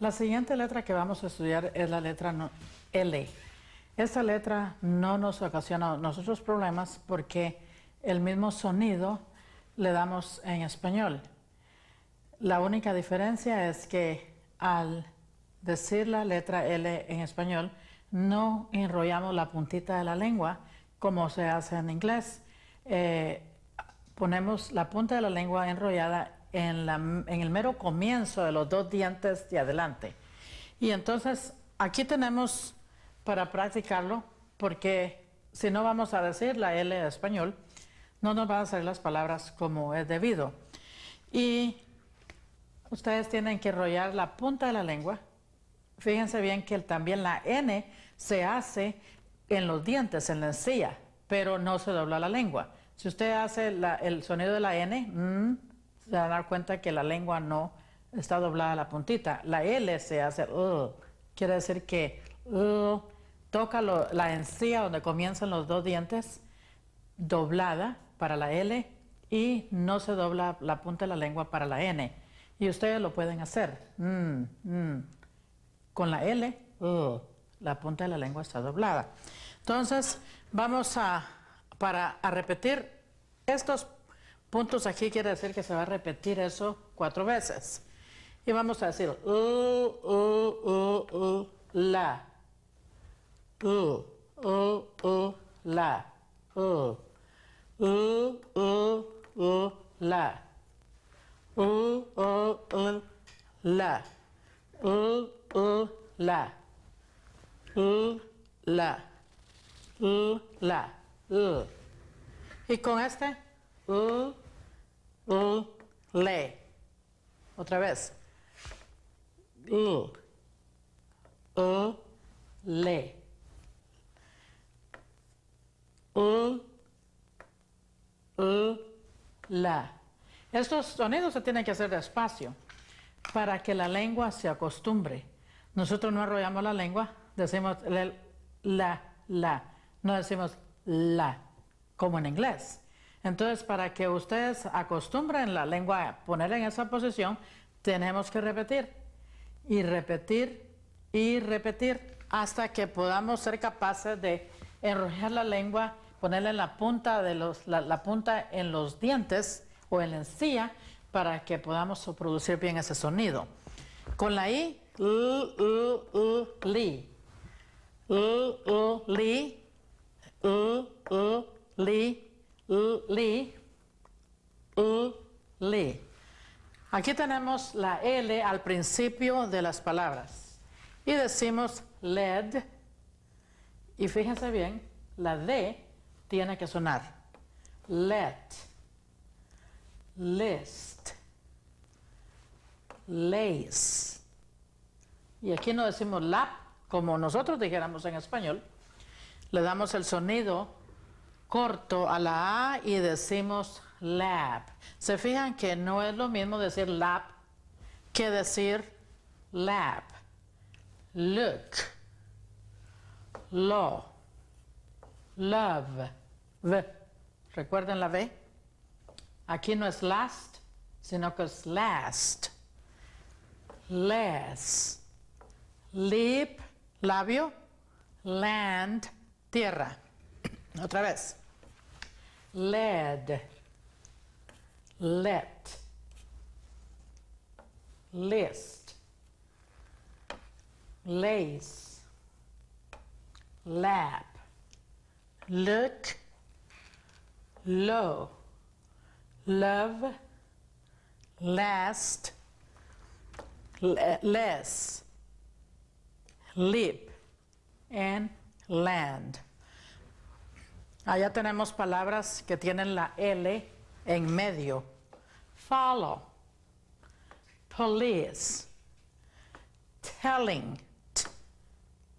La siguiente letra que vamos a estudiar es la letra L. Esta letra no nos ocasiona a nosotros problemas porque el mismo sonido le damos en español. La única diferencia es que al decir la letra L en español, no enrollamos la puntita de la lengua como se hace en inglés. Ponemos la punta de la lengua enrollada en el mero comienzo de los dos dientes de adelante. Y entonces aquí tenemos para practicarlo, porque si no vamos a decir la L en español, no nos van a salir las palabras como es debido. Y ustedes tienen que enrollar la punta de la lengua. Fíjense bien que también la N se hace en los dientes, en la encía, pero no se dobla la lengua. Si usted hace el sonido de la N, se van a dar cuenta que la lengua no está doblada la puntita. La L se hace, quiere decir que toca la encía donde comienzan los dos dientes, doblada para la L, y no se dobla la punta de la lengua para la N. Y ustedes lo pueden hacer. Con la L, la punta de la lengua está doblada. Entonces, vamos a repetir estos puntos aquí, quiere decir que se va a repetir eso 4 veces. Y vamos a decir, la, la, la, la, la. Y con este, le. Otra vez. Le. La. Estos sonidos se tienen que hacer despacio para que la lengua se acostumbre. Nosotros no enrollamos la lengua, decimos la, no decimos la, como en inglés. Entonces, para que ustedes acostumbren la lengua a poner en esa posición, tenemos que repetir y repetir y repetir hasta que podamos ser capaces de enrollar la lengua, ponerle la punta, la punta en los dientes o en la encía para que podamos producir bien ese sonido. Con la I, li, li, li, li. Aquí tenemos la L al principio de las palabras y decimos led, y fíjense bien, la D tiene que sonar. Let, list, lace. Y aquí no decimos lap como nosotros dijéramos en español. Le damos el sonido corto a la A y decimos lap. Se fijan que no es lo mismo decir lap que decir lap. Look, law, love, v. ¿Recuerden la V? Aquí no es last, sino que es last. Less. Lip, labio. Land, tierra. Otra vez. Led. Let. List. Lace. Lap. Look. Low. Love. Last. Less. Lip. And land. Allá tenemos palabras que tienen la L en medio. Follow. Police. Telling.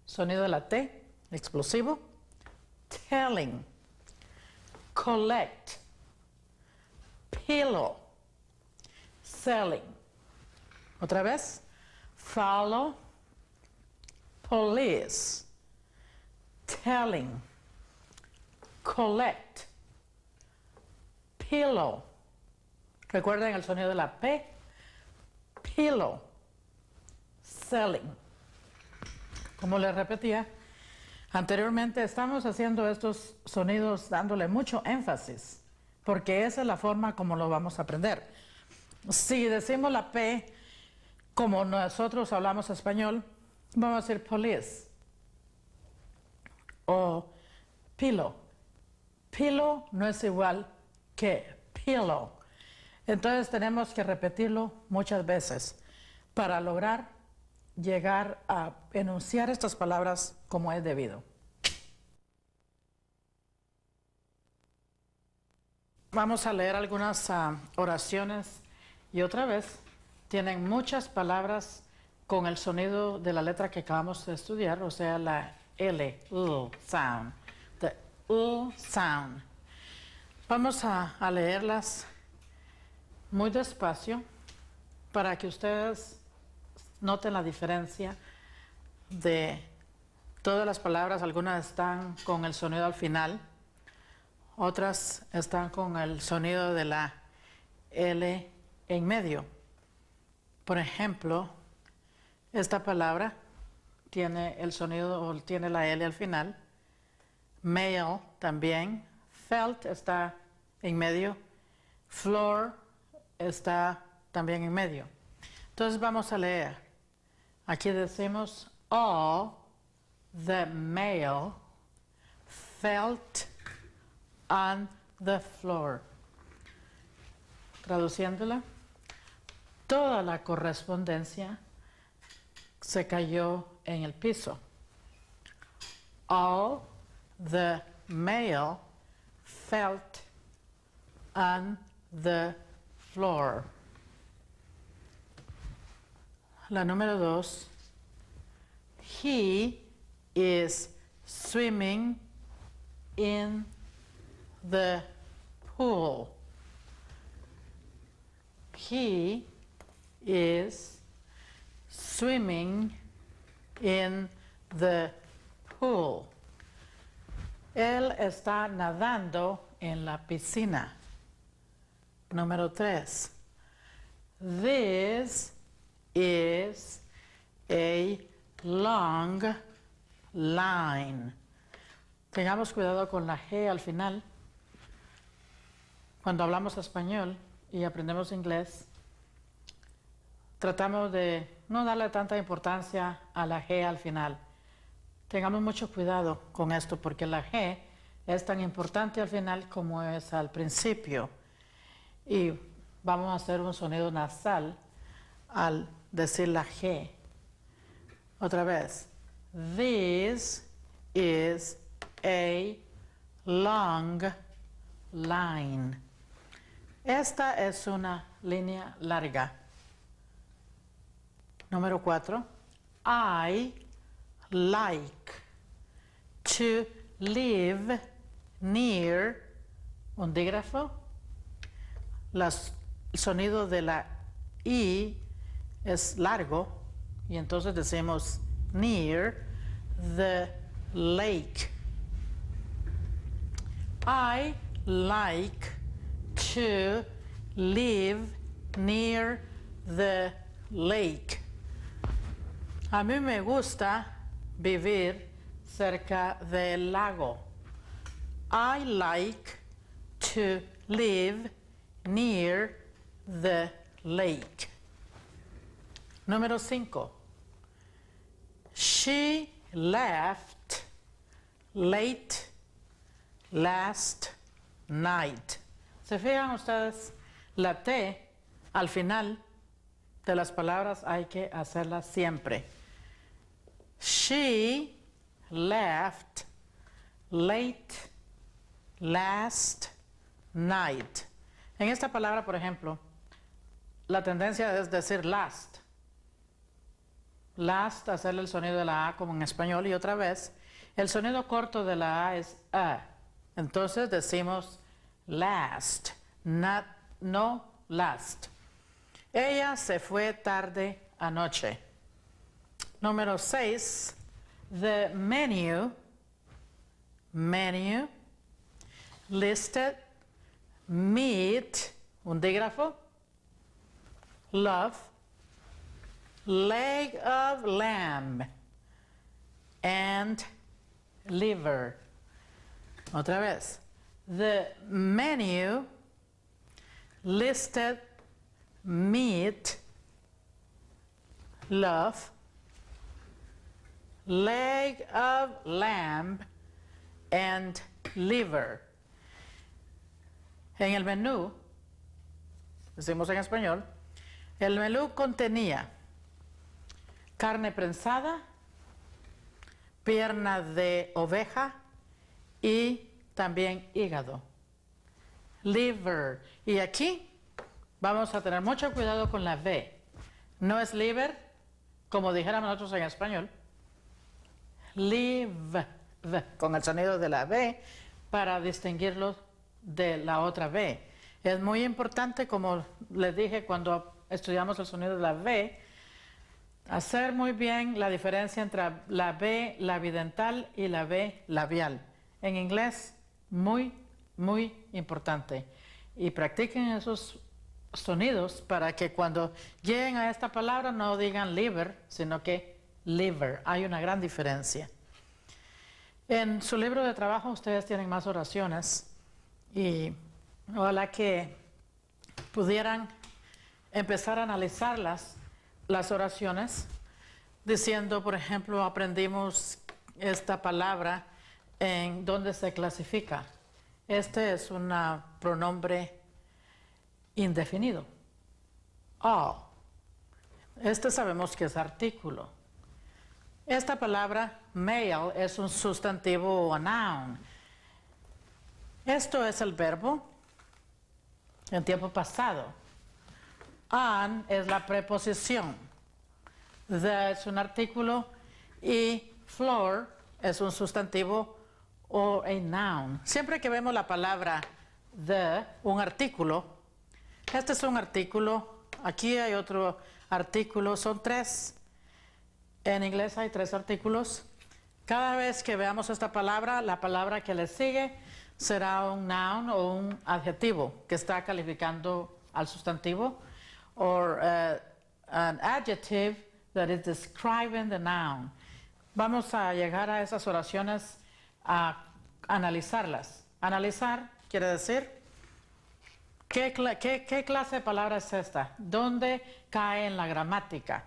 Sonido de la T, explosivo. Telling. Collect. Pillow. Selling. Otra vez. Follow. Police. Telling. Collect. Pillow. ¿Recuerden el sonido de la P? Pillow. selling. Como les repetía anteriormente, estamos haciendo estos sonidos dándole mucho énfasis, porque esa es la forma como lo vamos a aprender. Si decimos la P como nosotros hablamos español, vamos a decir police o pillow. Pillow no es igual que pillow. Entonces tenemos que repetirlo muchas veces para lograr llegar a enunciar estas palabras como es debido. Vamos a leer algunas oraciones y otra vez tienen muchas palabras con el sonido de la letra que acabamos de estudiar, o sea, la L, sound, the sound. Vamos a leerlas muy despacio para que ustedes noten la diferencia de todas las palabras. Algunas están con el sonido al final, otras están con el sonido de la L en medio. Por ejemplo, esta palabra tiene el sonido o tiene la L al final. Male también. Felt está en medio. Floor está también en medio. Entonces vamos a leer. Aquí decimos all the male felt on the floor. Traduciéndola, toda la correspondencia se cayó en el piso. All the mail felt on the floor. La número 2. He is swimming in the pool. He is swimming in the pool. Él está nadando en la piscina. Número 3. This is a long line. Tengamos cuidado con la G al final. Cuando hablamos español y aprendemos inglés, tratamos de no darle tanta importancia a la G al final. Tengamos mucho cuidado con esto porque la G es tan importante al final como es al principio. Y vamos a hacer un sonido nasal al decir la G. Otra vez. This is a long line. Esta es una línea larga. Número 4. I like to live near un dígrafo. El sonido de la I es largo y entonces decimos near the lake. I like to live near the lake. A mí me gusta vivir cerca del lago. I like to live near the lake. Número 5. She left late last night. ¿Se fijan ustedes? La T al final de las palabras hay que hacerla siempre. She left late last night. En esta palabra, por ejemplo, la tendencia es decir last. Last, hacerle el sonido de la A como en español, y otra vez, el sonido corto de la A es A. Entonces decimos last, no last. Ella se fue tarde anoche. Número 6. The menu listed meat, un dígrafo, love, leg of lamb, and liver. Otra vez. The menu listed meat, loaf, leg of lamb, and liver. En el menú, decimos en español, el menú contenía carne prensada, pierna de oveja y también hígado. Liver. Y aquí vamos a tener mucho cuidado con la V. No es liver, como dijéramos nosotros en español. Live, con el sonido de la V, para distinguirlo de la otra V. Es muy importante, como les dije cuando estudiamos el sonido de la V, hacer muy bien la diferencia entre la V labidental y la V labial. En inglés, muy importante. Y practiquen esos sonidos para que cuando lleguen a esta palabra no digan liver, sino que liver. Hay una gran diferencia. En su libro de trabajo ustedes tienen más oraciones y ojalá que pudieran empezar a analizar las oraciones diciendo, por ejemplo, aprendimos esta palabra en dónde se clasifica. Este es un pronombre indefinido. All. Este sabemos que es artículo. Esta palabra male es un sustantivo o noun. Esto es el verbo en tiempo pasado. On es la preposición. The es un artículo y floor es un sustantivo o a noun. Siempre que vemos la palabra the, un artículo, este es un artículo, aquí hay otro artículo, son tres. En inglés hay tres artículos. Cada vez que veamos esta palabra, la palabra que le sigue será un noun o un adjetivo que está calificando al sustantivo, or an adjective that is describing the noun. Vamos a llegar a esas oraciones a analizarlas. Analizar quiere decir, ¿qué clase de palabra es esta? ¿Dónde cae en la gramática?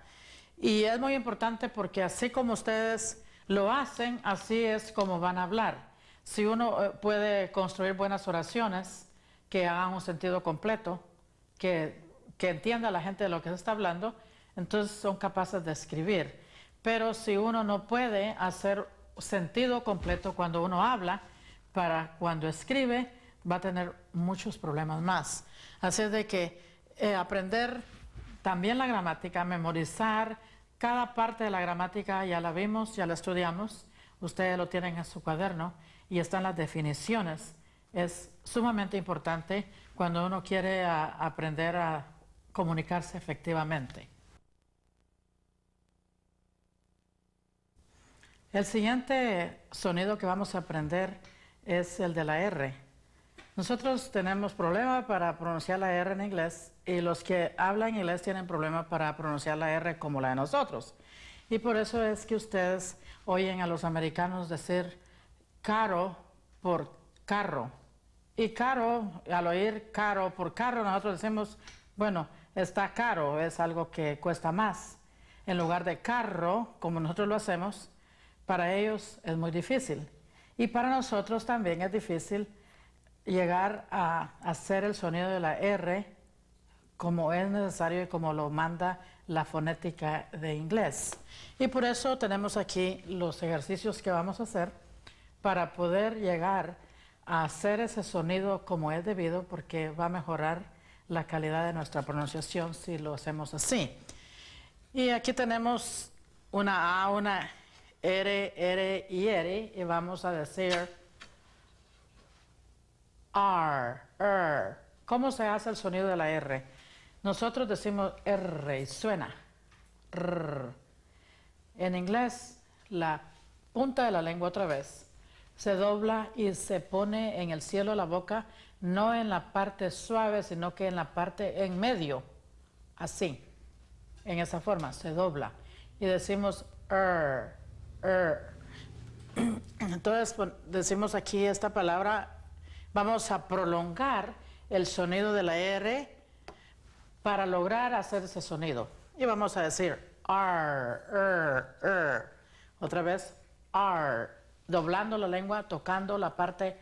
Y es muy importante porque así como ustedes lo hacen, así es como van a hablar. Si uno puede construir buenas oraciones que hagan un sentido completo, que entienda la gente de lo que se está hablando, entonces son capaces de escribir. Pero si uno no puede hacer sentido completo cuando uno habla, para cuando escribe va a tener muchos problemas más. Así es de que aprender también la gramática, memorizar cada parte de la gramática, ya la vimos, ya la estudiamos, ustedes lo tienen en su cuaderno y están las definiciones. Es sumamente importante cuando uno quiere aprender a comunicarse efectivamente. El siguiente sonido que vamos a aprender es el de la R. Nosotros tenemos problema para pronunciar la R en inglés y los que hablan inglés tienen problema para pronunciar la R como la de nosotros. Y por eso es que ustedes oyen a los americanos decir caro por carro. Y caro, al oír caro por carro, nosotros decimos, bueno, está caro, es algo que cuesta más. En lugar de carro, como nosotros lo hacemos, para ellos es muy difícil. Y para nosotros también es difícil llegar a hacer el sonido de la R como es necesario y como lo manda la fonética de inglés. Y por eso tenemos aquí los ejercicios que vamos a hacer para poder llegar a hacer ese sonido como es debido, porque va a mejorar la calidad de nuestra pronunciación si lo hacemos así. Y aquí tenemos una A, una R y vamos a decir R. ¿Cómo se hace el sonido de la R? Nosotros decimos R y suena R. En inglés, la punta de la lengua otra vez se dobla y se pone en el cielo de la boca, no en la parte suave, sino que en la parte en medio, así. en esa forma, se dobla. Y decimos er. Entonces decimos aquí esta palabra, vamos a prolongar el sonido de la R para lograr hacer ese sonido. Y vamos a decir otra vez doblando la lengua, tocando la parte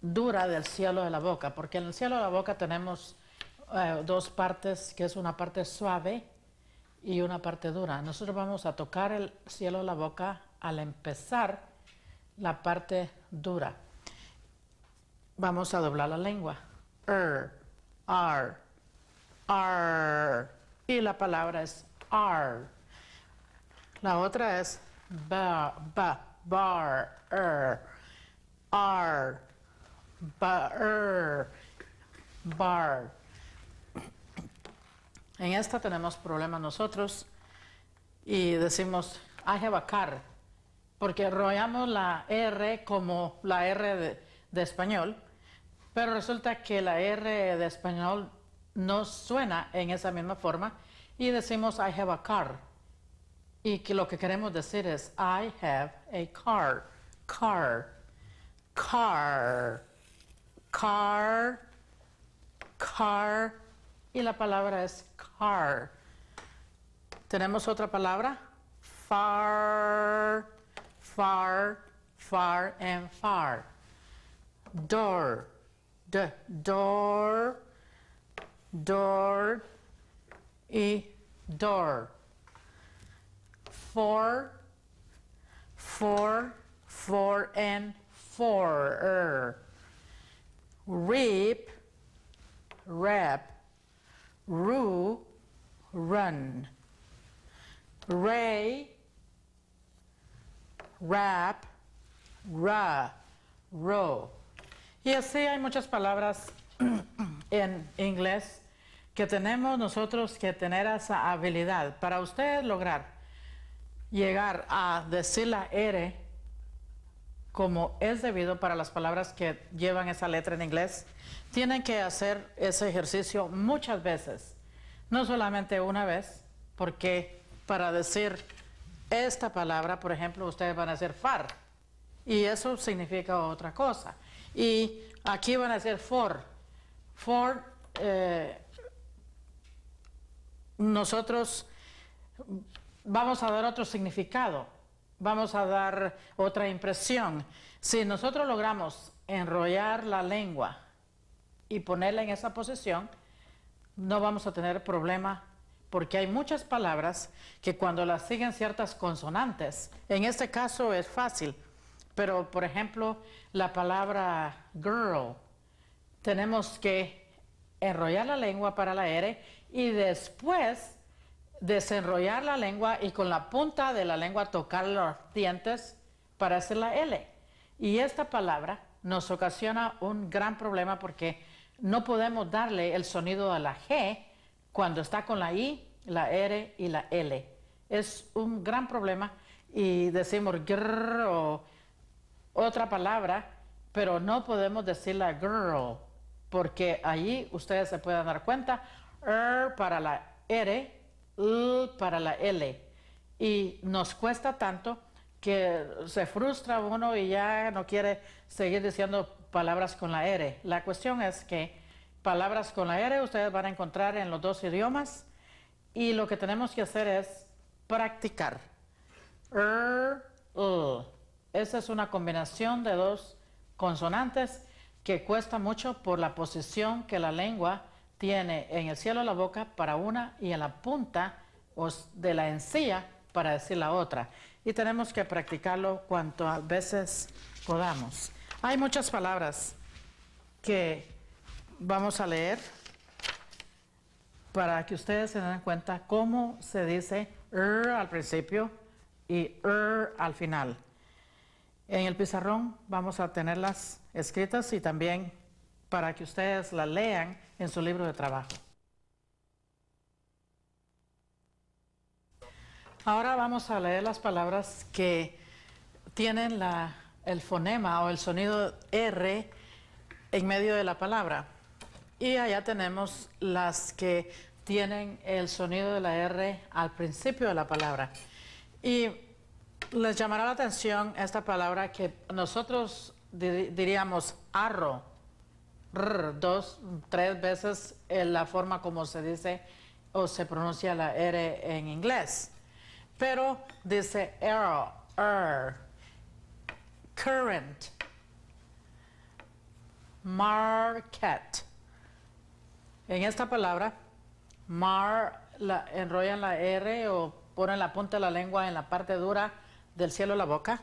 dura del cielo de la boca, porque en el cielo de la boca tenemos dos partes, que es una parte suave y una parte dura. Nosotros vamos a tocar el cielo de la boca al empezar la parte dura. Vamos a doblar la lengua. Y la palabra es ar. La otra es bar, bar. En esta tenemos problemas nosotros y decimos I have a car, porque enrollamos la R como la R de español, pero resulta que la R de español no suena en esa misma forma y decimos I have a car. Y que lo que queremos decir es I have a car, car, y la palabra es car. Tenemos otra palabra, far, and far. Door, door y door. For and for. Reap, rap, rue, run. Ray, rap, row. Y así hay muchas palabras en inglés que tenemos nosotros que tener esa habilidad. Para ustedes lograr llegar a decir la R como es debido para las palabras que llevan esa letra en inglés, tienen que hacer ese ejercicio muchas veces, no solamente una vez, porque para decir esta palabra, por ejemplo, ustedes van a decir far, y eso significa otra cosa. Y aquí van a decir for. Nosotros vamos a dar otro significado, vamos a dar otra impresión. Si nosotros logramos enrollar la lengua y ponerla en esa posición, no vamos a tener problema, porque hay muchas palabras que cuando las siguen ciertas consonantes, en este caso es fácil, pero por ejemplo la palabra girl, tenemos que enrollar la lengua para la R y después desenrollar la lengua y con la punta de la lengua tocar los dientes para hacer la L. Y esta palabra nos ocasiona un gran problema porque no podemos darle el sonido a la G cuando está con la I, la R y la L. Es un gran problema y decimos grrr o otra palabra, pero no podemos decir la girl porque allí ustedes se pueden dar cuenta, para la R, para la L, y nos cuesta tanto que se frustra uno y ya no quiere seguir diciendo palabras con la R. La cuestión es que palabras con la R ustedes van a encontrar en los dos idiomas y lo que tenemos que hacer es practicar. Esa es una combinación de dos consonantes que cuesta mucho por la posición que la lengua tiene en el cielo de la boca para una y en la punta de la encía para decir la otra. Y tenemos que practicarlo cuantas veces podamos. Hay muchas palabras que vamos a leer para que ustedes se den cuenta cómo se dice al principio y al final. En el pizarrón vamos a tenerlas escritas y también para que ustedes las lean en su libro de trabajo. Ahora vamos a leer las palabras que tienen el fonema o el sonido R en medio de la palabra. Y allá tenemos las que tienen el sonido de la R al principio de la palabra. Y les llamará la atención esta palabra que nosotros diríamos arro, dos, tres veces en la forma como se dice o se pronuncia la R en inglés. Pero dice arrow, current, market. En esta palabra, enrollan la R o ponen la punta de la lengua en la parte dura del cielo de la boca.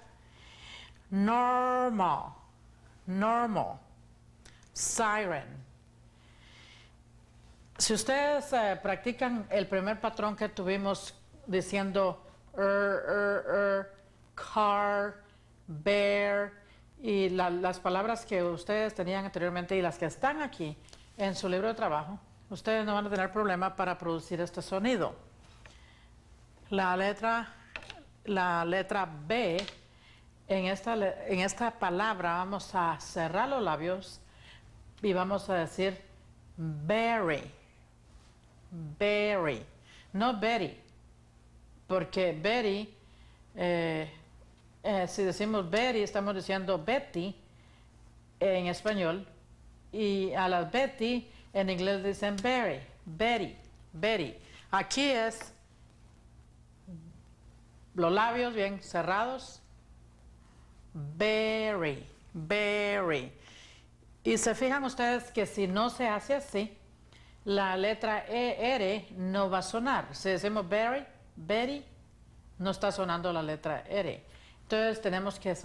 Normal, siren. Si ustedes practican el primer patrón que tuvimos diciendo car, bear y las palabras que ustedes tenían anteriormente y las que están aquí en su libro de trabajo, ustedes no van a tener problema para producir este sonido. La letra B, en esta palabra vamos a cerrar los labios y vamos a decir berry, no Betty, porque Betty, si decimos Betty, estamos diciendo Betty en español, y a las Betty en inglés dicen Betty. Aquí es los labios bien cerrados, berry. Y se fijan ustedes que si no se hace así, la letra R no va a sonar. Si decimos Betty, no está sonando la letra R. Entonces tenemos que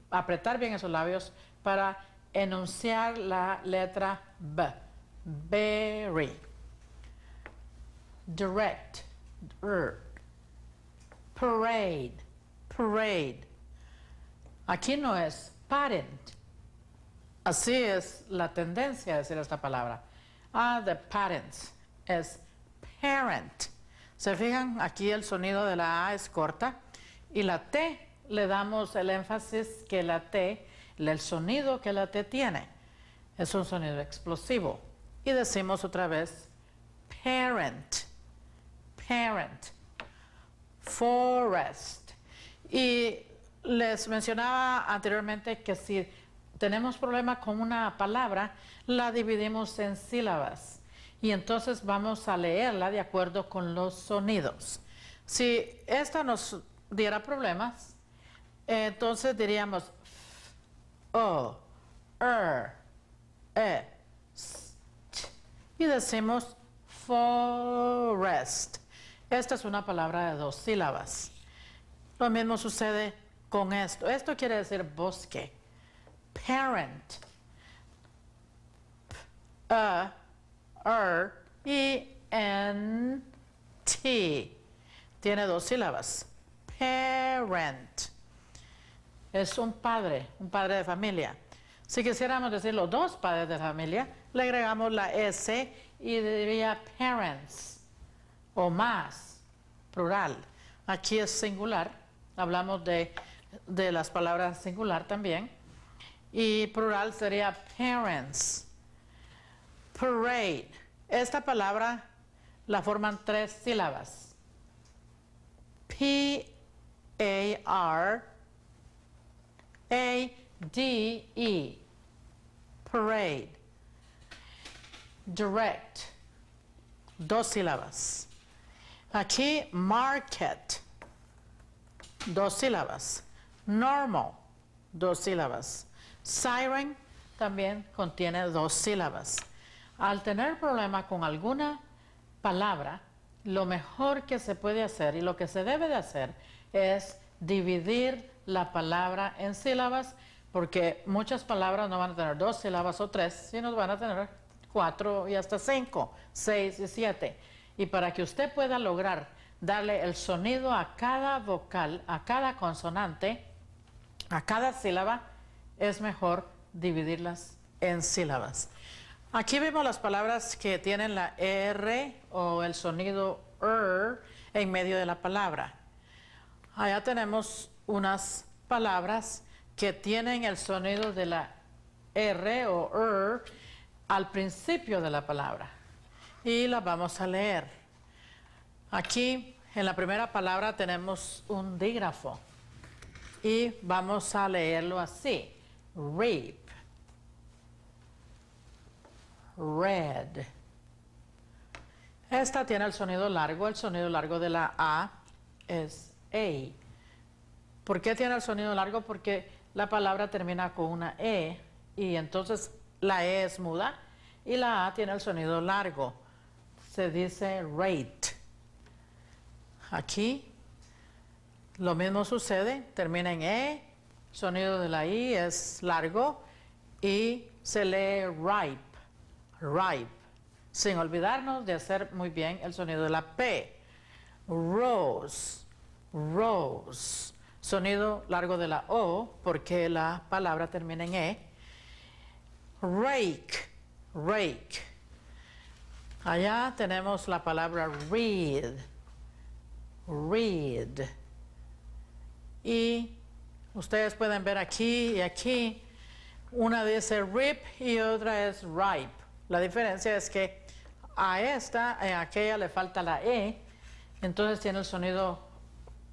apretar bien esos labios para enunciar la letra B. Berry. Direct. Parade. Aquí no es parent. Así es la tendencia a decir esta palabra. The parents es parent. ¿Se fijan? Aquí el sonido de la A es corta y la T le damos el énfasis que la T, el sonido que la T tiene. Es un sonido explosivo. Y decimos otra vez parent. Forest. Y les mencionaba anteriormente que si tenemos problema con una palabra, la dividimos en sílabas y entonces vamos a leerla de acuerdo con los sonidos. Si esta nos diera problemas, entonces diríamos o, y decimos forest. Esta es una palabra de dos sílabas. Lo mismo sucede con esto. Esto quiere decir bosque. Parent. Y N, T. Tiene dos sílabas. Parent. Es un padre de familia. Si quisiéramos decir los dos padres de familia, le agregamos la S y diría parents o más, plural. Aquí es singular, hablamos de las palabras singular también. Y plural sería parents. Parade. Esta palabra la forman tres sílabas. P-A-R-A-D-E. Parade. Direct. Dos sílabas. Aquí market. Dos sílabas. Normal. Dos sílabas. Siren también contiene dos sílabas. Al tener problema con alguna palabra, lo mejor que se puede hacer y lo que se debe de hacer es dividir la palabra en sílabas, porque muchas palabras no van a tener dos sílabas o tres, sino van a tener 4 y hasta 5, 6 y 7. Y para que usted pueda lograr darle el sonido a cada vocal, a cada consonante, a cada sílaba, es mejor dividirlas en sílabas. Aquí vemos las palabras que tienen la R o el sonido en medio de la palabra. Allá tenemos unas palabras que tienen el sonido de la R o al principio de la palabra. y la vamos a leer. Aquí en la primera palabra tenemos un dígrafo y vamos a leerlo así: rape, red. Esta tiene el sonido largo de la A es A. ¿Por qué tiene el sonido largo? Porque la palabra termina con una E y entonces la E es muda y la A tiene el sonido largo. Se dice rate. Aquí lo mismo sucede, termina en E, sonido de la I es largo y se lee ripe, ripe, sin olvidarnos de hacer muy bien el sonido de la P. Rose, rose, sonido largo de la O porque la palabra termina en E. Rake, rake. Allá tenemos la palabra read, read. Y ustedes pueden ver aquí y aquí, una dice rip y otra es ripe. La diferencia es que a esta, a aquella le falta la E, entonces tiene el sonido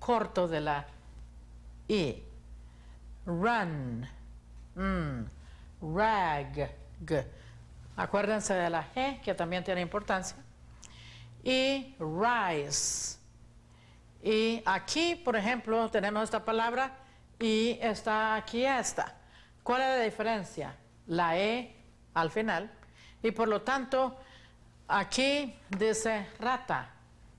corto de la I. Run, rag, g. Acuérdense de la G, que también tiene importancia. Y rise. Y aquí, por ejemplo, tenemos esta palabra y está aquí esta. ¿Cuál es la diferencia? La E al final. Y por lo tanto, aquí dice rata.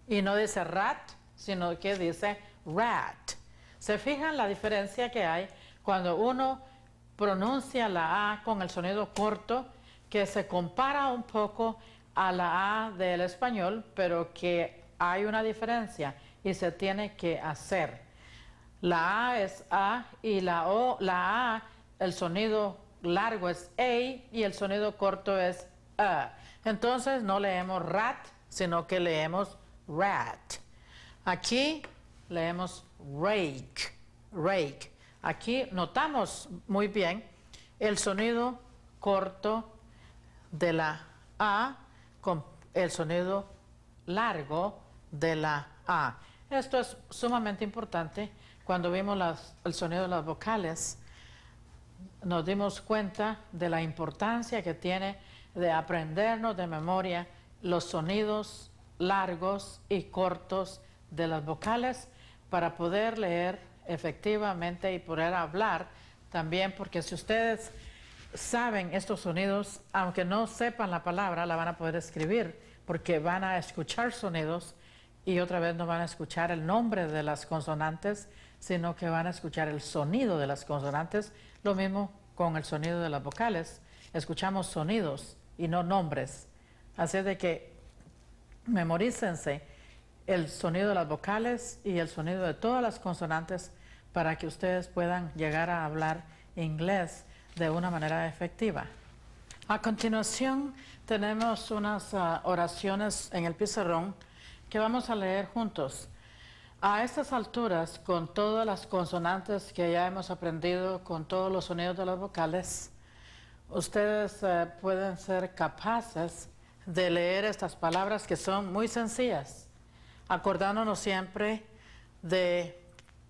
Y no dice rat, sino que dice rat. ¿Se fijan la diferencia que hay cuando uno pronuncia la A con el sonido corto, que se compara un poco a la A del español, pero que hay una diferencia y se tiene que hacer? La A es A y la O, la A, el sonido largo es A y el sonido corto es A. Entonces no leemos rat, sino que leemos rat. Aquí leemos rake, rake. Aquí notamos muy bien el sonido corto de la A con el sonido largo de la A. Esto es sumamente importante. Cuando vimos el sonido de las vocales, nos dimos cuenta de la importancia que tiene de aprendernos de memoria los sonidos largos y cortos de las vocales para poder leer efectivamente y poder hablar también, porque si ustedes saben estos sonidos, aunque no sepan la palabra, la van a poder escribir, porque van a escuchar sonidos y otra vez no van a escuchar el nombre de las consonantes, sino que van a escuchar el sonido de las consonantes. Lo mismo con el sonido de las vocales. Escuchamos sonidos y no nombres. Así de que memorícense el sonido de las vocales y el sonido de todas las consonantes para que ustedes puedan llegar a hablar inglés de una manera efectiva. A continuación tenemos unas oraciones en el pizarrón que vamos a leer juntos. A estas alturas, con todas las consonantes que ya hemos aprendido, con todos los sonidos de las vocales, ustedes pueden ser capaces de leer estas palabras que son muy sencillas, acordándonos siempre de,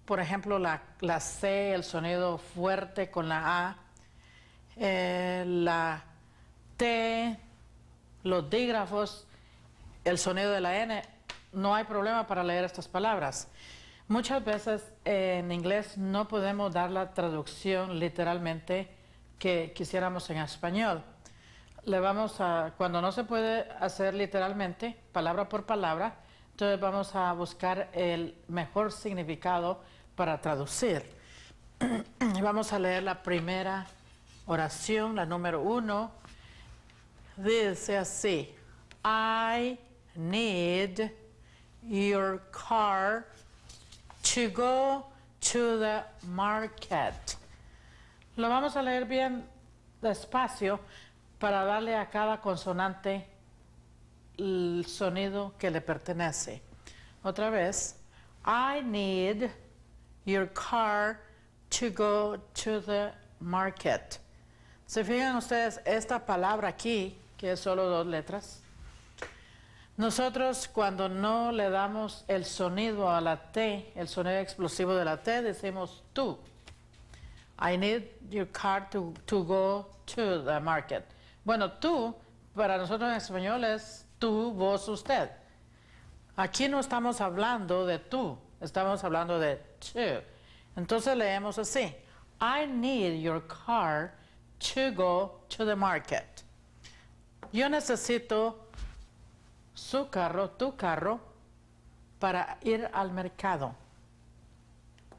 por ejemplo, la C, el sonido fuerte con la A, la T, los dígrafos, el sonido de la N. No hay problema para leer estas palabras. Muchas veces en inglés no podemos dar la traducción literalmente que quisiéramos en español. Cuando no se puede hacer literalmente, palabra por palabra, entonces vamos a buscar el mejor significado para traducir. Y vamos a leer la primera oración, la número 1. Dice así: I need your car to go to the market. Lo vamos a leer bien despacio para darle a cada consonante el sonido que le pertenece. Otra vez. I need your car to go to the market. ¿Se fijan ustedes esta palabra aquí, que es solo 2 letras? Nosotros cuando no le damos el sonido a la T, el sonido explosivo de la T, decimos tú. I need your car to go to the market. Bueno, tú, para nosotros en español es tú, vos, usted. Aquí no estamos hablando de tú, estamos hablando de to. Entonces leemos así. I need your car to go to the market. Yo necesito su carro, tu carro, para ir al mercado.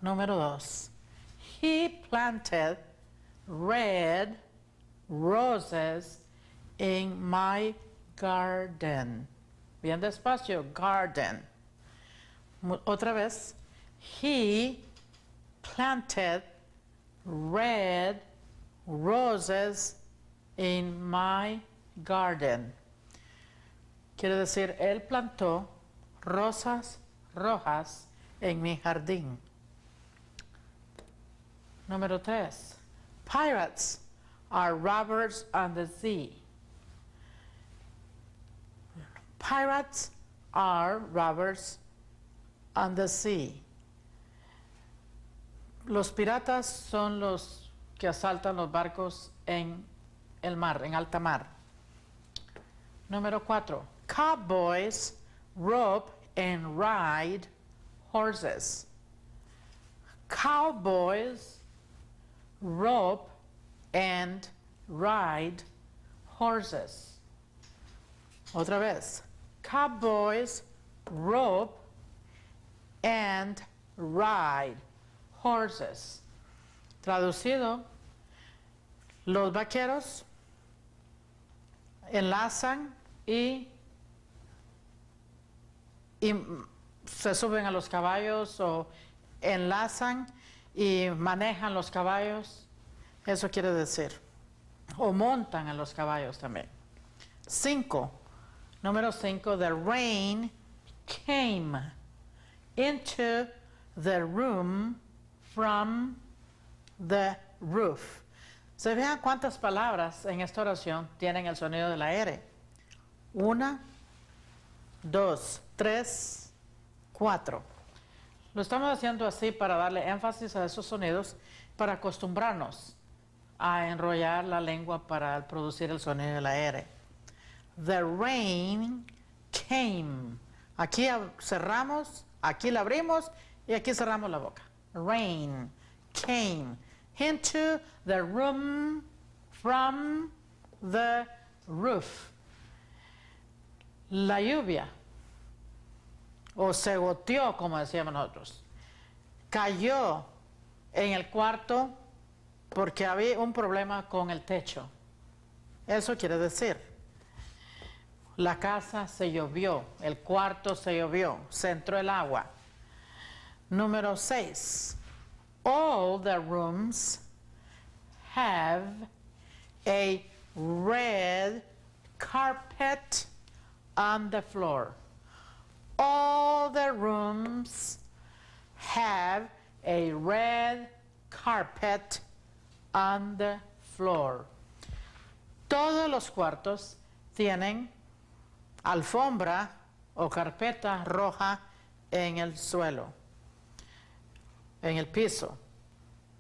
Número 2. He planted red roses in my garden. Bien despacio, garden. Otra vez. He planted red roses in my garden. Quiere decir, él plantó rosas rojas en mi jardín. Número 3. Pirates are robbers on the sea. Pirates are robbers on the sea. Los piratas son los que asaltan los barcos en el mar, en alta mar. Número 4. Cowboys rope and ride horses. Cowboys rope and ride horses. Otra vez. Cowboys rope and ride horses. Traducido, los vaqueros enlazan y se suben a los caballos o enlazan y manejan los caballos. Eso quiere decir. O montan a los caballos también. 5. Número 5. The rain came into the room from the roof. ¿Se fijan cuántas palabras en esta oración tienen el sonido de la R? 1, 2, 3, 4. Lo estamos haciendo así para darle énfasis a esos sonidos, para acostumbrarnos a enrollar la lengua para producir el sonido de la R. The rain came. Aquí cerramos, aquí la abrimos y aquí cerramos la boca. Rain came into the room from the roof. La lluvia, o se goteó, como decíamos nosotros, cayó en el cuarto porque había un problema con el techo. Eso quiere decir, la casa se llovió, el cuarto se llovió, se entró el agua. Número 6. All the rooms have a red carpet on the floor. All the rooms have a red carpet on the floor. Todos los cuartos tienen alfombra o carpeta roja en el suelo, en el piso.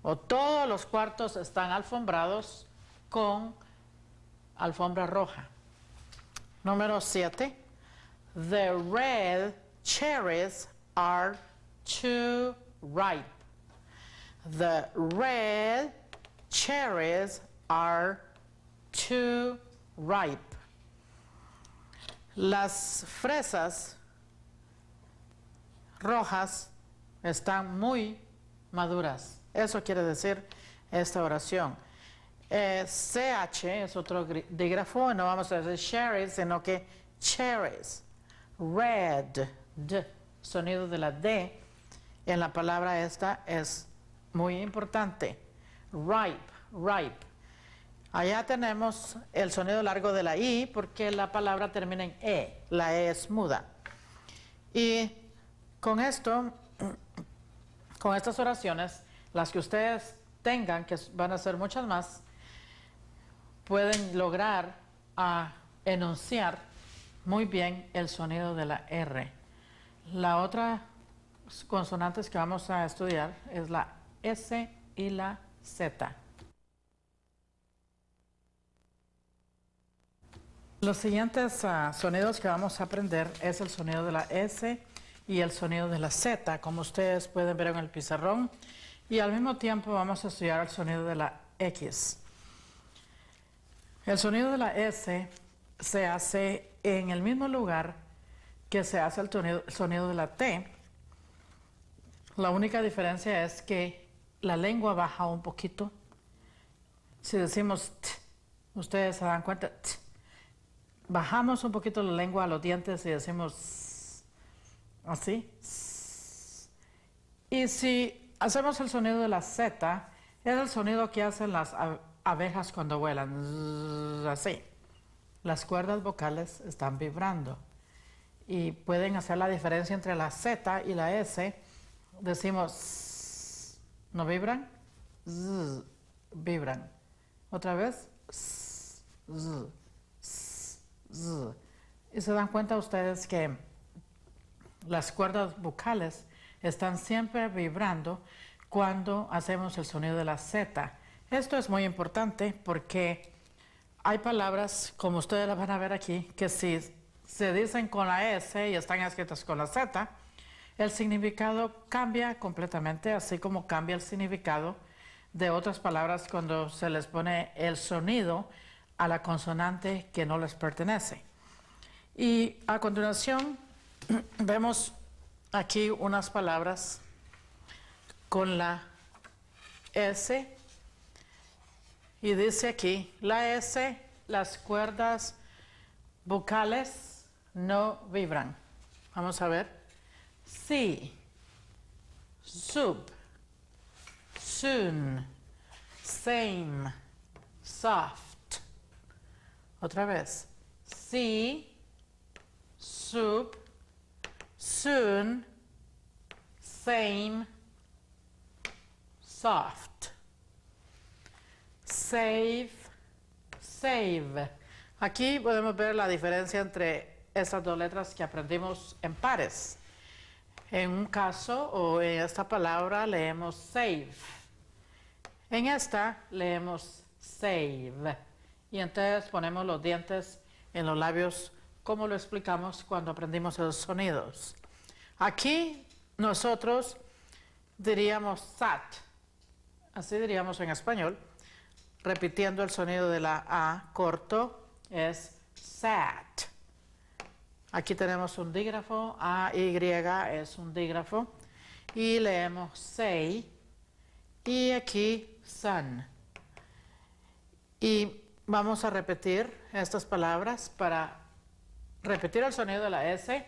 O todos los cuartos están alfombrados con alfombra roja. Número 7. The red cherries are too ripe. The red cherries are too ripe. Las fresas rojas están muy maduras. Eso quiere decir esta oración. CH es otro dígrafo, no vamos a decir cherries, sino que cherries. Red, D, sonido de la D en la palabra esta es muy importante. Ripe, ripe. Allá tenemos el sonido largo de la I porque la palabra termina en E, la E es muda. Y con esto, con estas oraciones, las que ustedes tengan, que van a ser muchas más, pueden lograr enunciar muy bien el sonido de la R. La otra consonantes que vamos a estudiar es la S y la Z. Los siguientes sonidos que vamos a aprender es el sonido de la S y el sonido de la Z, como ustedes pueden ver en el pizarrón, y al mismo tiempo vamos a estudiar el sonido de la X. El sonido de la S se hace en el mismo lugar que se hace el sonido de la T. La única diferencia es que la lengua baja un poquito. Si decimos T, ustedes se dan cuenta, T, bajamos un poquito la lengua a los dientes y decimos así. Y si hacemos el sonido de la Z, es el sonido que hacen las abejas cuando vuelan, así. Las cuerdas vocales están vibrando y pueden hacer la diferencia entre la Z y la S. Decimos, ¿no vibran? Vibran. Otra vez, y se dan cuenta ustedes que las cuerdas vocales están siempre vibrando cuando hacemos el sonido de la Z. Esto es muy importante porque hay palabras, como ustedes las van a ver aquí, que si se dicen con la S y están escritas con la Z, el significado cambia completamente, así como cambia el significado de otras palabras cuando se les pone el sonido a la consonante que no les pertenece. Y a continuación vemos aquí unas palabras con la S y dice aquí, la S, las cuerdas vocales no vibran. Vamos a ver. Sí, sub, soon, same, soft. Otra vez. Sí, sub, soon, same, soft. Save, save. Aquí podemos ver la diferencia entre estas dos letras que aprendimos en pares. En un caso o en esta palabra leemos save. En esta leemos save. Y entonces ponemos los dientes en los labios como lo explicamos cuando aprendimos esos sonidos. Aquí nosotros diríamos sat. Así diríamos en español. Repitiendo el sonido de la A corto es sat. Aquí tenemos un dígrafo, AY es un dígrafo, y leemos say, y aquí sun. Y vamos a repetir estas palabras para repetir el sonido de la S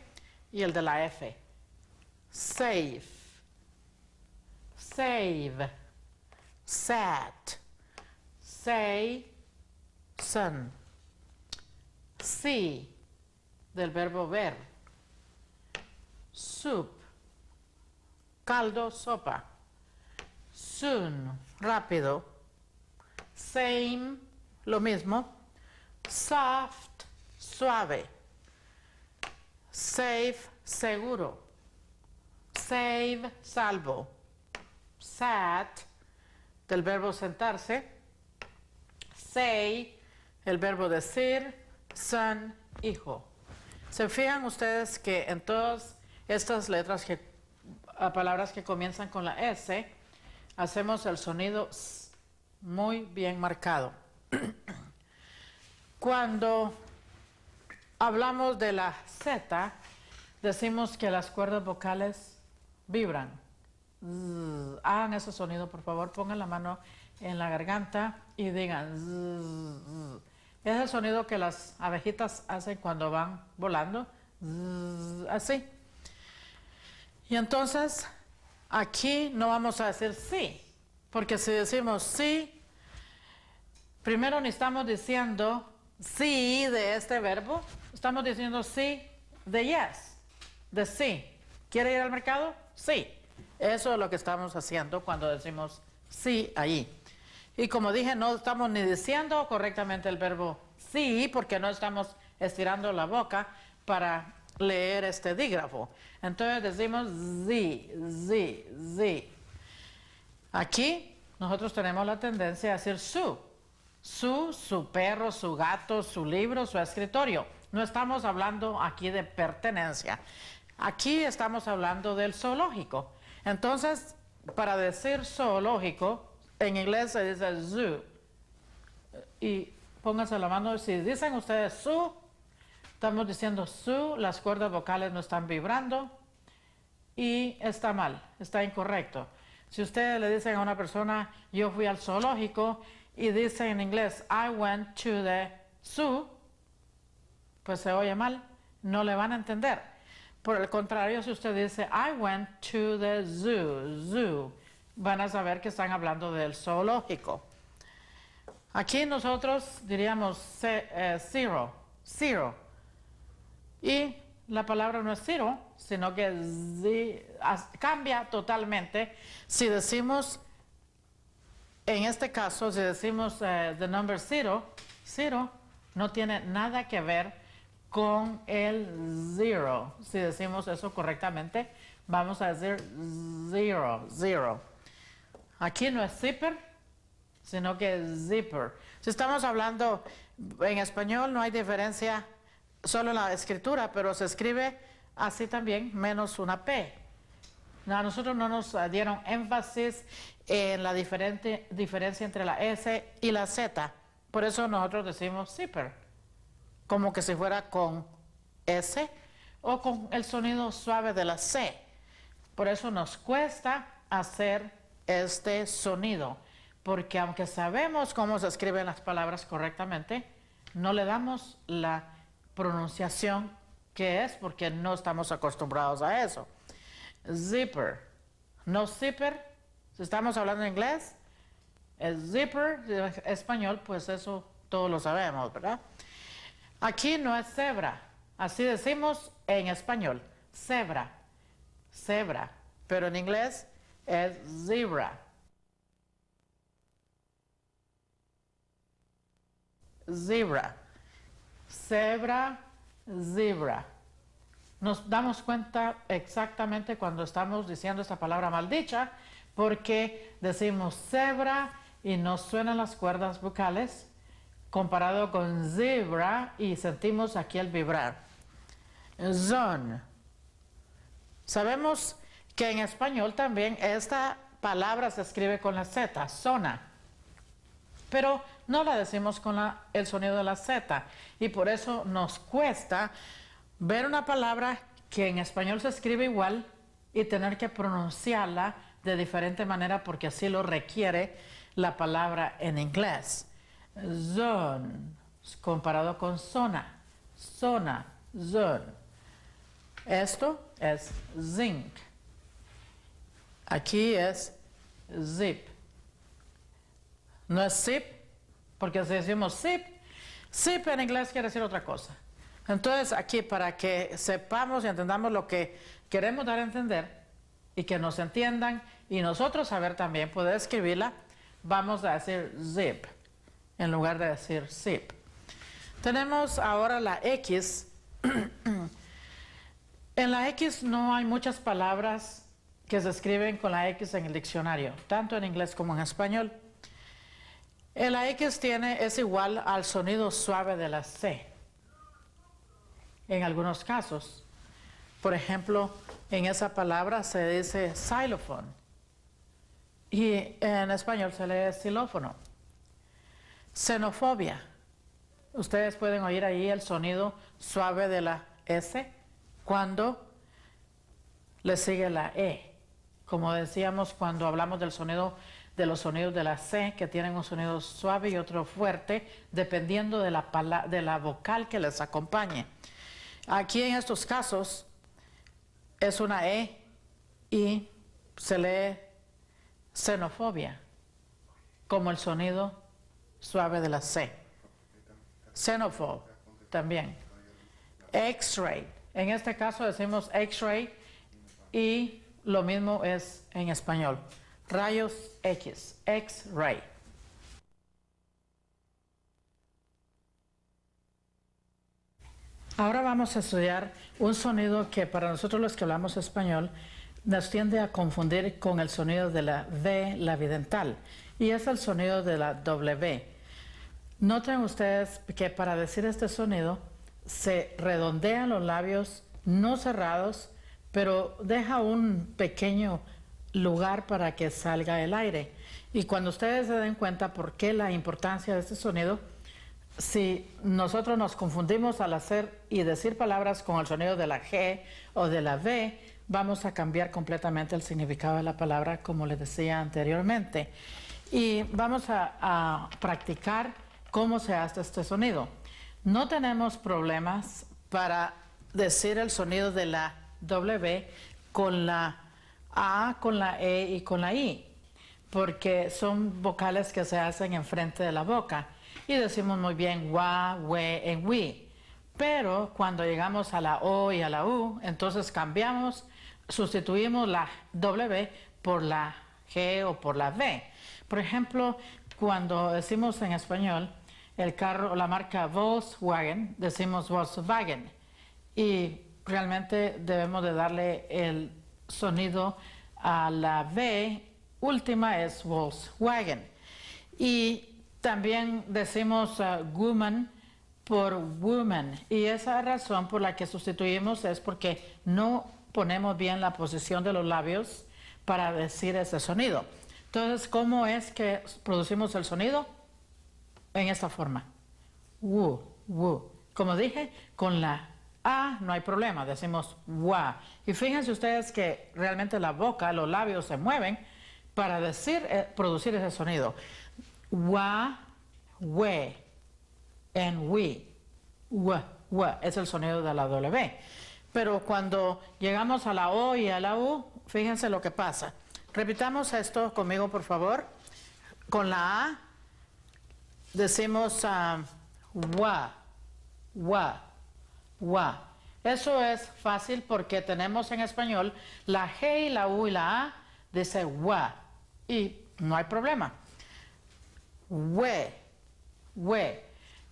y el de la F. Save, save, sat, say, sun. See, del verbo ver. Soup, caldo, sopa. Soon, rápido. Same, lo mismo. Soft, suave. Safe, seguro. Save, salvo. Sat, del verbo sentarse. Say, el verbo decir. Son, hijo. ¿Se fijan ustedes que en todas estas letras, palabras que comienzan con la S, hacemos el sonido S muy bien marcado? Cuando hablamos de la Z, decimos que las cuerdas vocales vibran. Hagan ese sonido, por favor, pongan la mano en la garganta y digan. Es el sonido que las abejitas hacen cuando van volando, así. Y entonces, aquí no vamos a decir sí, porque si decimos sí, primero ni estamos diciendo sí de este verbo, estamos diciendo sí de yes, de sí. ¿Quiere ir al mercado? Sí. Eso es lo que estamos haciendo cuando decimos sí ahí. Y como dije, no estamos ni diciendo correctamente el verbo sí, porque no estamos estirando la boca para leer este dígrafo. Entonces decimos Z. Aquí nosotros tenemos la tendencia a decir su perro, su gato, su libro, su escritorio. No estamos hablando aquí de pertenencia. Aquí estamos hablando del zoológico. Entonces, para decir zoológico, en inglés se dice zoo. Y pónganse la mano, si dicen ustedes su, estamos diciendo su, las cuerdas vocales no están vibrando y está mal, está incorrecto. Si ustedes le dicen a una persona, yo fui al zoológico, y dicen en inglés, I went to the zoo, pues se oye mal, no le van a entender. Por el contrario, si usted dice, I went to the zoo, van a saber que están hablando del zoológico. Aquí nosotros diríamos zero. Y la palabra no es zero, sino que cambia totalmente. Si decimos, en este caso, si decimos the number zero no tiene nada que ver con el zero. Si decimos eso correctamente, vamos a decir zero. Aquí no es zipper, sino que es zipper. Si estamos hablando en español, no hay diferencia solo en la escritura, pero se escribe así también, menos una P. A nosotros no nos dieron énfasis en la diferencia entre la S y la Z. Por eso nosotros decimos zipper, como que si fuera con S o con el sonido suave de la C. Por eso nos cuesta hacer este sonido, porque aunque sabemos cómo se escriben las palabras correctamente, no le damos la pronunciación que es porque no estamos acostumbrados a eso. Zipper, no zipper. Si estamos hablando en inglés, es zipper. En español, pues eso todos lo sabemos, ¿verdad? Aquí no es cebra. Así decimos en español, cebra. Pero en inglés es zebra. Zebra. Nos damos cuenta exactamente cuando estamos diciendo esta palabra maldicha, porque decimos cebra y nos suenan las cuerdas vocales comparado con zebra y sentimos aquí el vibrar. Zone. Sabemos que en español también esta palabra se escribe con la Z, zona, pero no la decimos con el sonido de la Z y por eso nos cuesta ver una palabra que en español se escribe igual y tener que pronunciarla de diferente manera porque así lo requiere la palabra en inglés. Zone, comparado con zona, zone. Esto es zinc. Aquí es zip. No es zip, porque si decimos zip en inglés quiere decir otra cosa. Entonces aquí para que sepamos y entendamos lo que queremos dar a entender y que nos entiendan y nosotros saber también poder escribirla, vamos a decir zip en lugar de decir zip. Tenemos ahora la X. En la X no hay muchas palabras que se escriben con la X en el diccionario, tanto en inglés como en español. La X es igual al sonido suave de la C. En algunos casos, por ejemplo, en esa palabra se dice xilófono y en español se lee xilófono. Xenofobia. Ustedes pueden oír ahí el sonido suave de la S cuando le sigue la E. Como decíamos cuando hablamos de los sonidos de la C, que tienen un sonido suave y otro fuerte, dependiendo de la vocal que les acompañe. Aquí en estos casos es una E y se lee xenofobia, como el sonido suave de la C. Xenophobe también. X-ray. En este caso decimos X-ray y lo mismo es en español. Rayos X, X-ray. Ahora vamos a estudiar un sonido que para nosotros los que hablamos español nos tiende a confundir con el sonido de la V, la bidental, y es el sonido de la W. Noten ustedes que para decir este sonido se redondean los labios no cerrados, pero deja un pequeño lugar para que salga el aire. Y cuando ustedes se den cuenta por qué la importancia de este sonido, si nosotros nos confundimos al hacer y decir palabras con el sonido de la G o de la V, vamos a cambiar completamente el significado de la palabra, como les decía anteriormente. Y vamos a practicar cómo se hace este sonido. No tenemos problemas para decir el sonido de la W con la A, con la E y con la I, porque son vocales que se hacen enfrente de la boca. Y decimos muy bien wa, we, en we. Pero cuando llegamos a la O y a la U, entonces cambiamos, sustituimos la W por la G o por la V. Por ejemplo, cuando decimos en español el carro, la marca Volkswagen, decimos Volkswagen. Y realmente debemos de darle el sonido a la V última, es Volkswagen. Y también decimos woman por woman, y esa razón por la que sustituimos es porque no ponemos bien la posición de los labios para decir ese sonido. Entonces, ¿cómo es que producimos el sonido? En esta forma. Wu, wu. Como dije, con la A no hay problema, decimos wa. Y fíjense ustedes que realmente la boca, los labios se mueven para decir, producir ese sonido. Wa, we, and we. Wa, wa, es el sonido de la W. Pero cuando llegamos a la O y a la U, fíjense lo que pasa. Repitamos esto conmigo, por favor. Con la A decimos wa, wa, wa. Eso es fácil porque tenemos en español la G y la U y la A dice wa. Y no hay problema. We, we.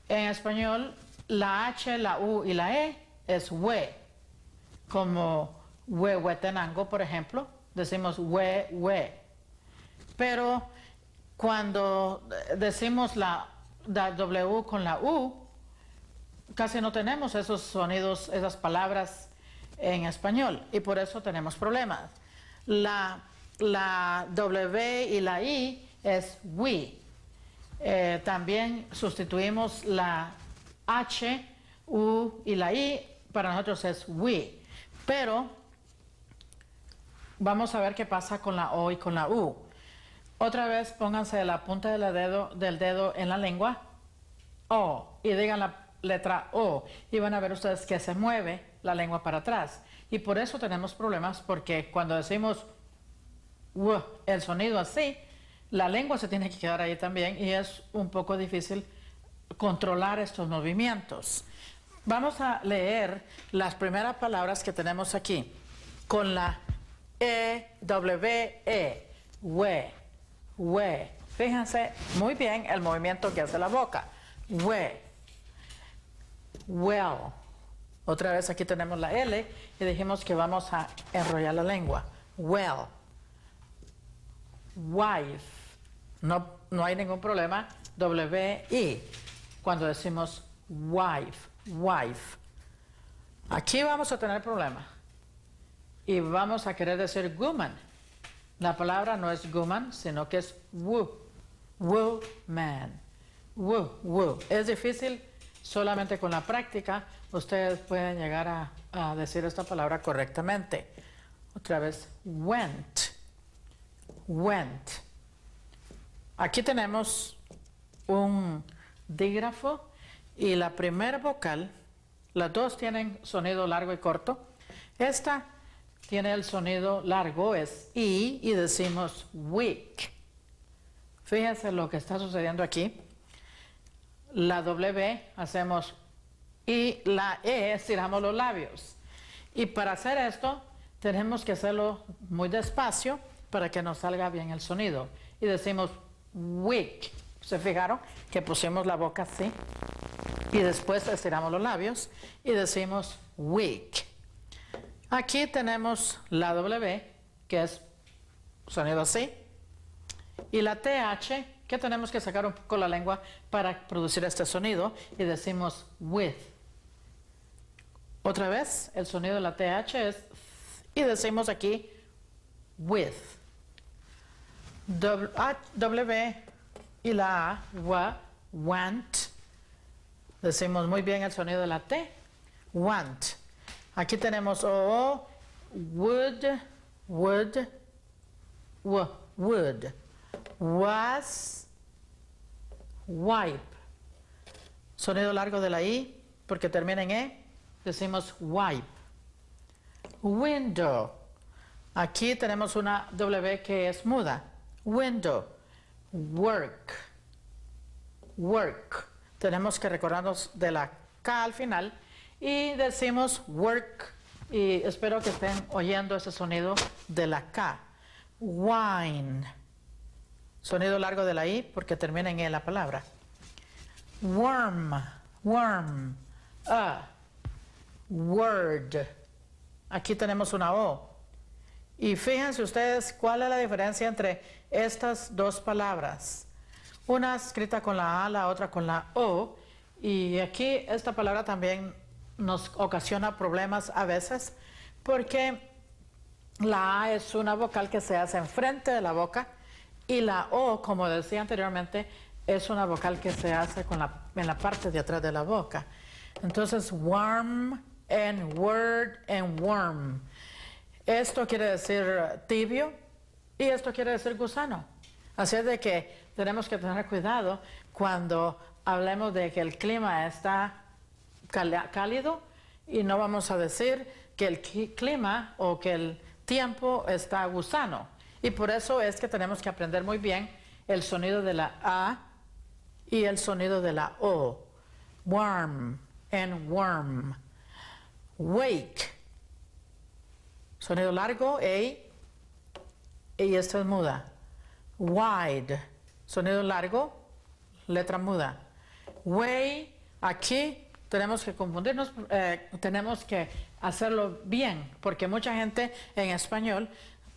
En español, la H, la U y la E es we. Como Huehuetenango, por ejemplo, decimos we. Pero cuando decimos la W con la U, casi no tenemos esos sonidos, esas palabras en español, y por eso tenemos problemas. La W y la I es we. También sustituimos la H, U y la I, para nosotros es we. Pero vamos a ver qué pasa con la O y con la U. Otra vez pónganse la punta del dedo en la lengua, O, y digan la letra O, y van a ver ustedes que se mueve la lengua para atrás. Y por eso tenemos problemas, porque cuando decimos el sonido así, la lengua se tiene que quedar ahí también, y es un poco difícil controlar estos movimientos. Vamos a leer las primeras palabras que tenemos aquí, con la E-W-E, we. Fíjense muy bien el movimiento que hace la boca. We, well. Otra vez aquí tenemos la L y dijimos que vamos a enrollar la lengua. Well. Wife. No hay ningún problema. W-I. Cuando decimos wife. Aquí vamos a tener problema. Y vamos a querer decir woman. La palabra no es woman, sino que es woman. Woo. Es difícil, solamente con la práctica ustedes pueden llegar a decir esta palabra correctamente. Otra vez, went. Aquí tenemos un dígrafo y la primera vocal, las dos tienen sonido largo y corto. Esta tiene el sonido largo, es I, y decimos week. Fíjense lo que está sucediendo aquí. La W hacemos y la E estiramos los labios. Y para hacer esto tenemos que hacerlo muy despacio para que nos salga bien el sonido. Y decimos week. ¿Se fijaron que pusimos la boca así? Y después estiramos los labios y decimos week. Aquí tenemos la W, que es sonido así. Y la TH, que tenemos que sacar un poco la lengua para producir este sonido. Y decimos with. Otra vez, el sonido de la TH es y decimos aquí with. W y la A, want. Decimos muy bien el sonido de la T, want. Aquí tenemos O, would, would, would. Was, wipe. Sonido largo de la I, porque termina en E, decimos wipe. Window. Aquí tenemos una W que es muda. Window. Work. Work. Tenemos que recordarnos de la K al final y decimos work. Y espero que estén oyendo ese sonido de la K. Wine. Sonido largo de la I porque termina en E la palabra. Worm. Worm. Word. Aquí tenemos una O. Y fíjense ustedes cuál es la diferencia entre estas dos palabras. Una escrita con la A, la otra con la O. Y aquí esta palabra también nos ocasiona problemas a veces porque la A es una vocal que se hace enfrente de la boca y la O, como decía anteriormente, es una vocal que se hace en la parte de atrás de la boca. Entonces, warm and word and worm. Esto quiere decir tibio y esto quiere decir gusano. Así es de que tenemos que tener cuidado cuando hablemos de que el clima está cálido y no vamos a decir que el clima o que el tiempo está gusano. Y por eso es que tenemos que aprender muy bien el sonido de la A y el sonido de la O. Warm and worm. Wake. Sonido largo, y esto es muda. Wide. Sonido largo, letra muda. Way, aquí tenemos que confundirnos, tenemos que hacerlo bien, porque mucha gente en español,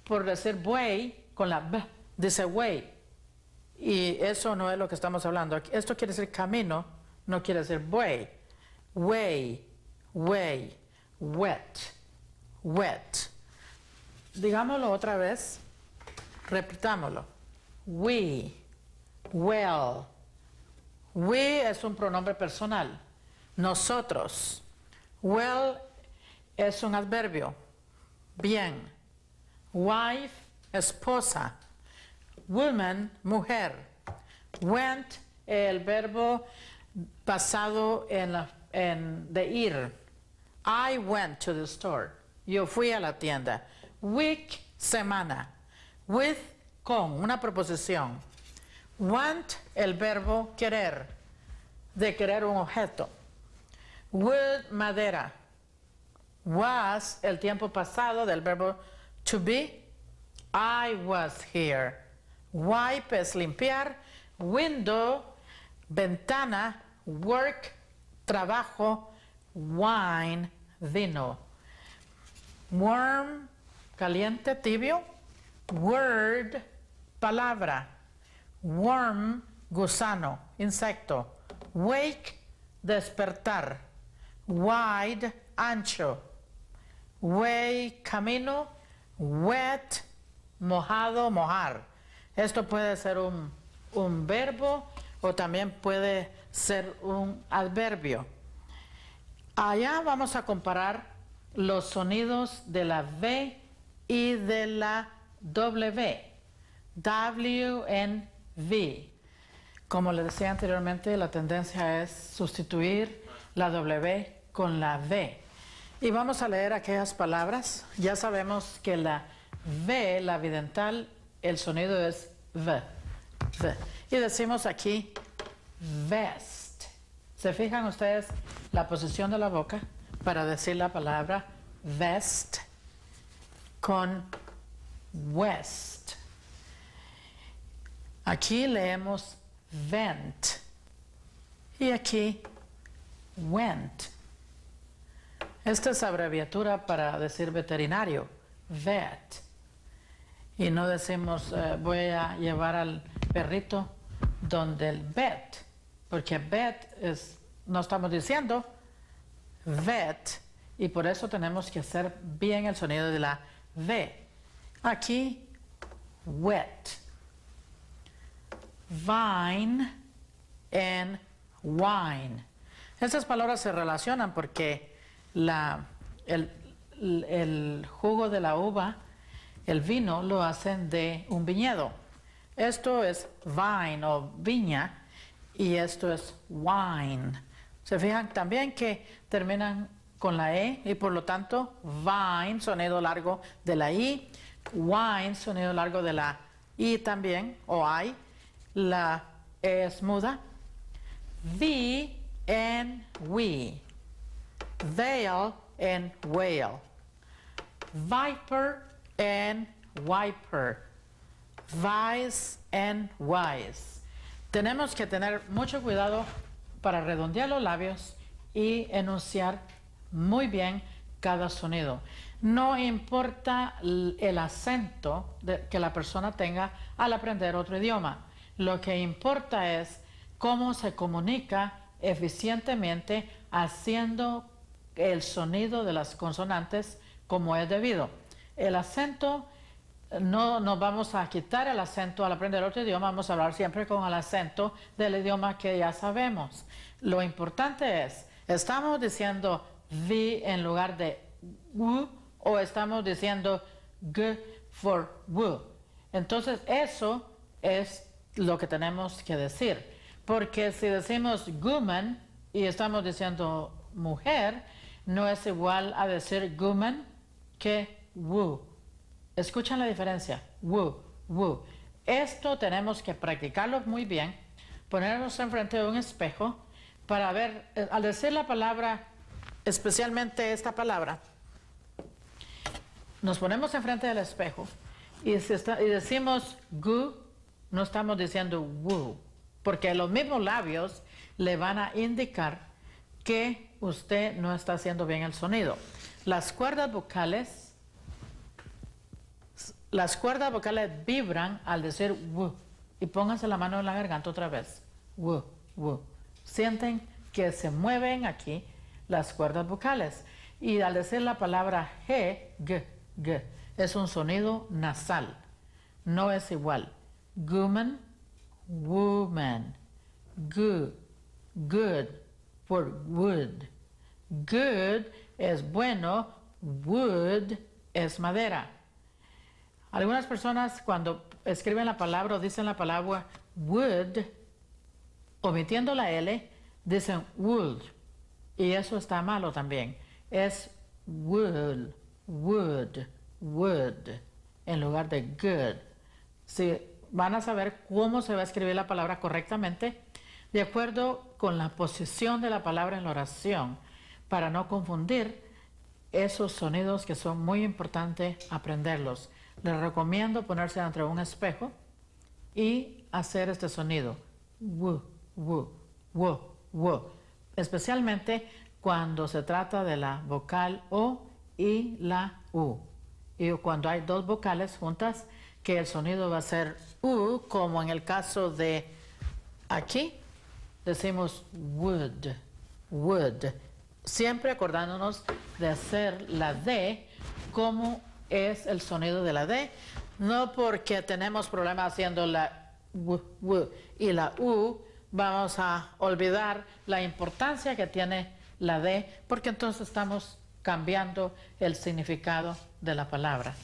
por decir buey, con la B, dice way. Y eso no es lo que estamos hablando. Esto quiere decir camino, no quiere decir buey. Way, way, wet, wet. Digámoslo otra vez, repitámoslo. We, well. We es un pronombre personal. Nosotros. Well es un adverbio. Bien. Wife, esposa. Woman, mujer. Went, el verbo basado en de ir. I went to the store. Yo fui a la tienda. Week, semana. With, con, una preposición. Want, el verbo querer, de querer un objeto. Wood, madera. Was, el tiempo pasado del verbo to be. I was here. Wipe es limpiar. Window, ventana. Work, trabajo. Wine, vino. Warm, caliente, tibio. Word, palabra. Worm, gusano, insecto. Wake, despertar. Wide, ancho. Way, camino. Wet, mojado, mojar. Esto puede ser un verbo o también puede ser un adverbio. Allá vamos a comparar los sonidos de la V y de la W. W and V. Como les decía anteriormente, la tendencia es sustituir la W con la V. Y vamos a leer aquellas palabras. Ya sabemos que la V, la bidental, el sonido es V. V. Y decimos aquí vest. ¿Se fijan ustedes la posición de la boca para decir la palabra vest con west? Aquí leemos vent y aquí went. Esta es abreviatura para decir veterinario, vet. Y no decimos voy a llevar al perrito donde el vet, porque vet es, no estamos diciendo vet, y por eso tenemos que hacer bien el sonido de la V. Aquí, wet. Vine and wine. Estas palabras se relacionan porque el jugo de la uva, el vino, lo hacen de un viñedo. Esto es vine o viña y esto es wine. Se fijan también que terminan con la E y por lo tanto vine, sonido largo de la I, wine, sonido largo de la I también, o I, la E es muda. Thee and we, veil and whale, viper and wiper, vice and wise. Tenemos que tener mucho cuidado para redondear los labios y enunciar muy bien cada sonido. No importa el acento que la persona tenga al aprender otro idioma. Lo que importa es cómo se comunica eficientemente haciendo el sonido de las consonantes como es debido. El acento, no nos vamos a quitar el acento al aprender otro idioma, vamos a hablar siempre con el acento del idioma que ya sabemos. Lo importante es, ¿estamos diciendo the en lugar de w o estamos diciendo g for w? Entonces eso es lo que tenemos que decir, porque si decimos woman y estamos diciendo mujer, no es igual a decir woman que wu. ¿Escuchan la diferencia? Wu, wu. Esto tenemos que practicarlo muy bien, ponernos enfrente de un espejo para ver, al decir la palabra, especialmente esta palabra, nos ponemos enfrente del espejo y decimos gu, no estamos diciendo wu, porque los mismos labios le van a indicar que usted no está haciendo bien el sonido. Las cuerdas vocales vibran al decir wu, y pónganse la mano en la garganta otra vez. Wu, wu. Sienten que se mueven aquí las cuerdas vocales. Y al decir la palabra g, g, es un sonido nasal. No es igual. Woman, woman. Good, good, por wood. Good es bueno, wood es madera. Algunas personas cuando escriben la palabra o dicen la palabra wood, omitiendo la L, dicen wood. Y eso está malo también. Es wood, wood, wood, en lugar de good. Si van a saber cómo se va a escribir la palabra correctamente, de acuerdo con la posición de la palabra en la oración, para no confundir esos sonidos que son muy importantes aprenderlos. Les recomiendo ponerse ante un espejo y hacer este sonido. Wu, wu, wu, wu. Especialmente cuando se trata de la vocal O y la U. Y cuando hay dos vocales juntas, que el sonido va a ser U, como en el caso de aquí, decimos would, would. Siempre acordándonos de hacer la D como es el sonido de la D, no porque tenemos problemas haciendo la W, W y la U, vamos a olvidar la importancia que tiene la D, porque entonces estamos cambiando el significado de la palabra.